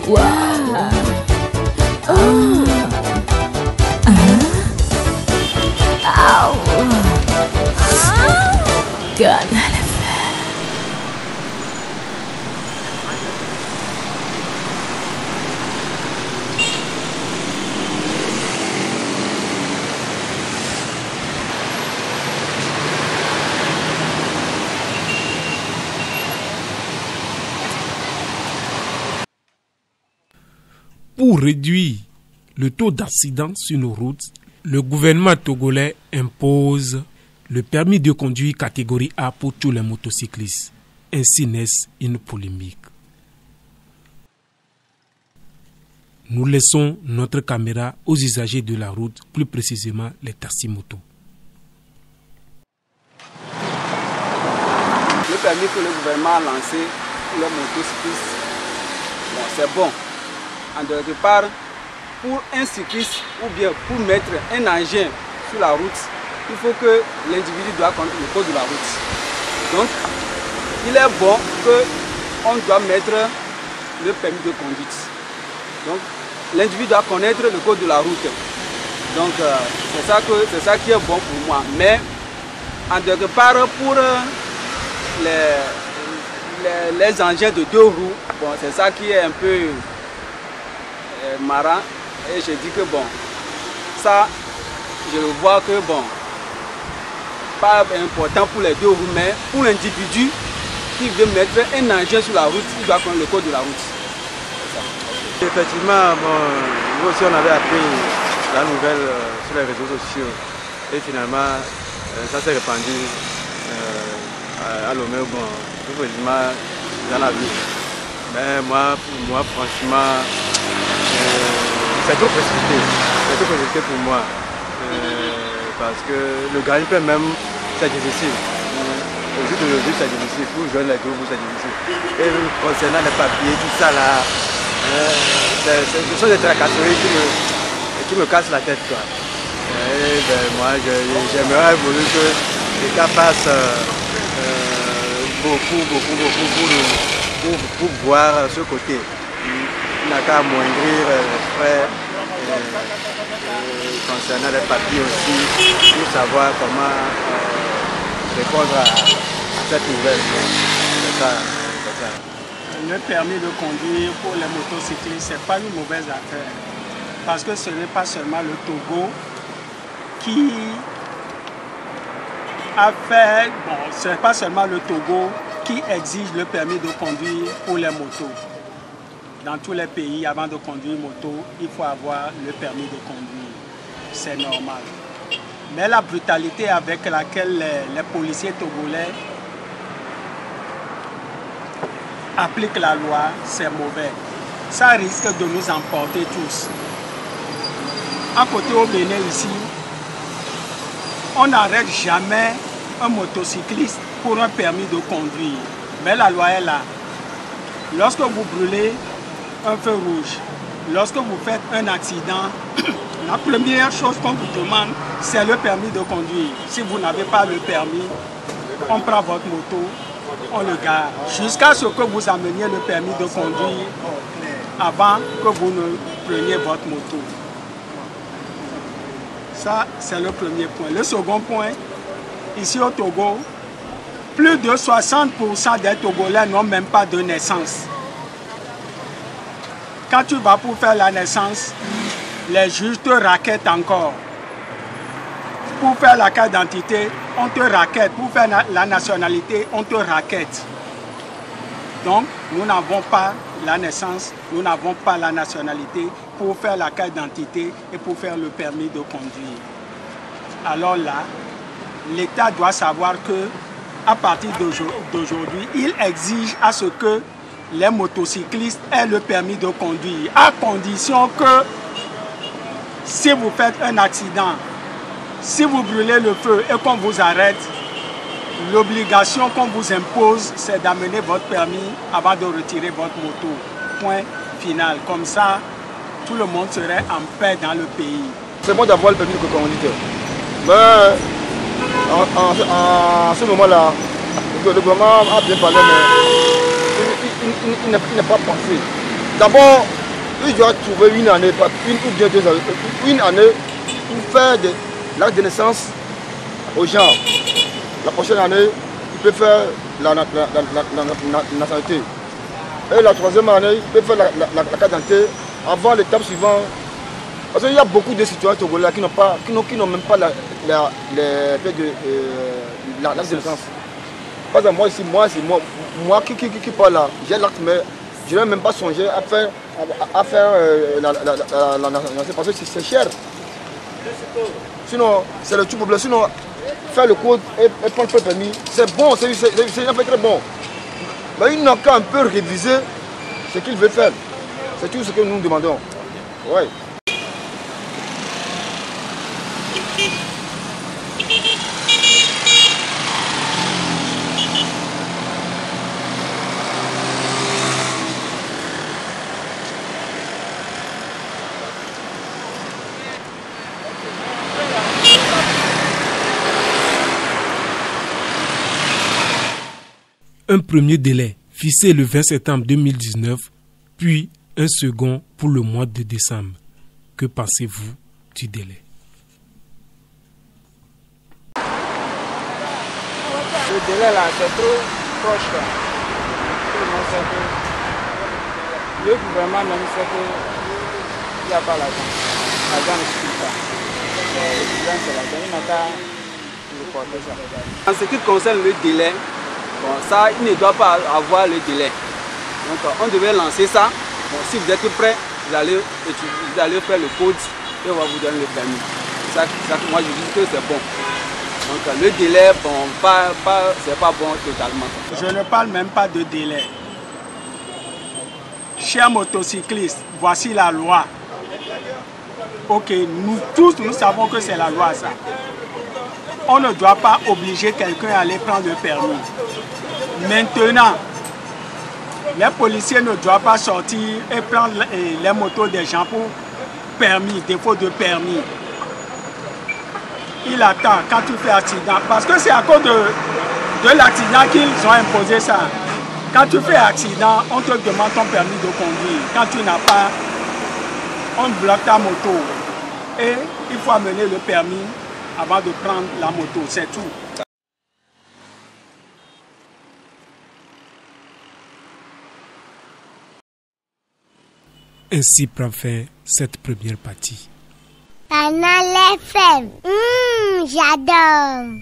Wow. Canal. Pour réduire le taux d'accidents sur nos routes, le gouvernement togolais impose le permis de conduire catégorie A pour tous les motocyclistes. Ainsi naît une polémique. Nous laissons notre caméra aux usagers de la route, plus précisément les taxis-motos. Le permis que le gouvernement a lancé pour les motocyclistes, c'est bon. En d'autre part, pour un cycliste ou bien pour mettre un engin sur la route, il faut que l'individu doit connaître le code de la route. Donc, il est bon qu'on doit mettre le permis de conduite. Donc, l'individu doit connaître le code de la route. Donc, c'est ça qui est bon pour moi. Mais, en d'autre part, pour les engins de 2 roues, bon, c'est ça qui est un peu marrant. Et je dis que bon, ça, je le vois que bon, pas important pour les 2 roues, mais pour l'individu qui veut mettre un engin sur la route, il doit connaître le code de la route. Effectivement, bon, nous aussi on avait appris la nouvelle sur les réseaux sociaux et finalement ça s'est répandu à Lomé, bon, tout effectivement dans la ville. Mais moi, pour moi, franchement, c'est trop précipité. C'est trop précipité pour moi. Parce que le gagne-pain même, c'est difficile. Au jour d'aujourd'hui, c'est difficile. Pour joindre les 2 roues, c'est difficile. Et concernant les papiers, tout ça là, ce sont des tracasseries qui me cassent la tête, quoi. Et ben, moi, j'aimerais que l'État fasse beaucoup pour voir ce côté. Il n'a qu'à amoindrir les frais concernant les papiers aussi, pour savoir comment répondre à cette nouvelle. C'est ça. Le permis de conduire pour les motocyclistes, ce n'est pas une mauvaise affaire. Parce que ce n'est pas seulement le Togo qui a fait, bon, ce n'est pas seulement le Togo qui exige le permis de conduire pour les motos. Dans tous les pays, avant de conduire moto, il faut avoir le permis de conduire. C'est normal. Mais la brutalité avec laquelle les policiers togolais appliquent la loi, c'est mauvais. Ça risque de nous emporter tous. À côté au Bénin ici, on n'arrête jamais un motocycliste pour un permis de conduire. Mais la loi est là. Lorsque vous brûlez un feu rouge, lorsque vous faites un accident, la première chose qu'on vous demande, c'est le permis de conduire. Si vous n'avez pas le permis, on prend votre moto, on le gare, jusqu'à ce que vous ameniez le permis de conduire avant que vous ne preniez votre moto. Ça, c'est le premier point. Le second point, ici au Togo, plus de 60% des Togolais n'ont même pas de naissance. Quand tu vas pour faire la naissance, les juges te raquettent encore. Pour faire la carte d'identité, on te raquette. Pour faire la nationalité, on te raquette. Donc, nous n'avons pas la naissance, nous n'avons pas la nationalité pour faire la carte d'identité et pour faire le permis de conduire. Alors là, l'État doit savoir que à partir d'aujourd'hui, il exige à ce que les motocyclistes aient le permis de conduire, à condition que si vous faites un accident, si vous brûlez le feu et qu'on vous arrête, l'obligation qu'on vous impose, c'est d'amener votre permis avant de retirer votre moto. Point final. Comme ça, tout le monde serait en paix dans le pays. C'est bon d'avoir le permis de conduire. Mais en ce moment-là, le gouvernement a bien parlé, mais il n'a pas pensé. d'abord, il doit trouver une année, une ou bien 2 années, une année pour faire l'acte de naissance aux gens. La prochaine année, il peut faire la nationalité. Et la 3e année, il peut faire la carte d'identité avant l'étape suivante. Parce qu'il y a beaucoup de citoyens togolais qui n'ont même pas l'acte de naissance. Par exemple, moi qui parle là, j'ai l'acte, mais je n'ai même pas songé à faire la nationalité parce que c'est cher. Sinon, c'est le tout problème. Sinon, faire le code et prendre le permis, c'est bon, c'est très bon. Mais il n'a qu'à un peu réviser ce qu'il veut faire. C'est tout ce que nous demandons. Ouais. Un premier délai fixé le 20 septembre 2019, puis un second pour le mois de décembre. Que pensez-vous du délai? Le délai là, c'est trop proche. Tout le monde sait que le gouvernement même sait qu'il n'y a pas l'argent. L'argent ne suffit pas. Le problème c'est l'argent, il n'a qu'à reporter ça. En ce qui concerne le délai, bon, ça, il ne doit pas avoir le délai. Donc, on devait lancer ça. Bon, si vous êtes prêt, vous allez faire le code et on va vous donner le permis. Ça, moi, je dis que c'est bon. Donc, le délai, bon, c'est pas bon totalement. Je ne parle même pas de délai. Chers motocyclistes, voici la loi. Ok, nous tous, nous savons que c'est la loi, ça. On ne doit pas obliger quelqu'un à aller prendre le permis. Maintenant, les policiers ne doivent pas sortir et prendre les motos des gens pour permis, défaut de permis. Il attend quand tu fais accident, parce que c'est à cause de l'accident qu'ils ont imposé ça. Quand tu fais accident, on te demande ton permis de conduire. Quand tu n'as pas, on bloque ta moto. Et il faut amener le permis avant de prendre la moto, c'est tout. Ainsi prend fin cette première partie. Canal FM, j'adore.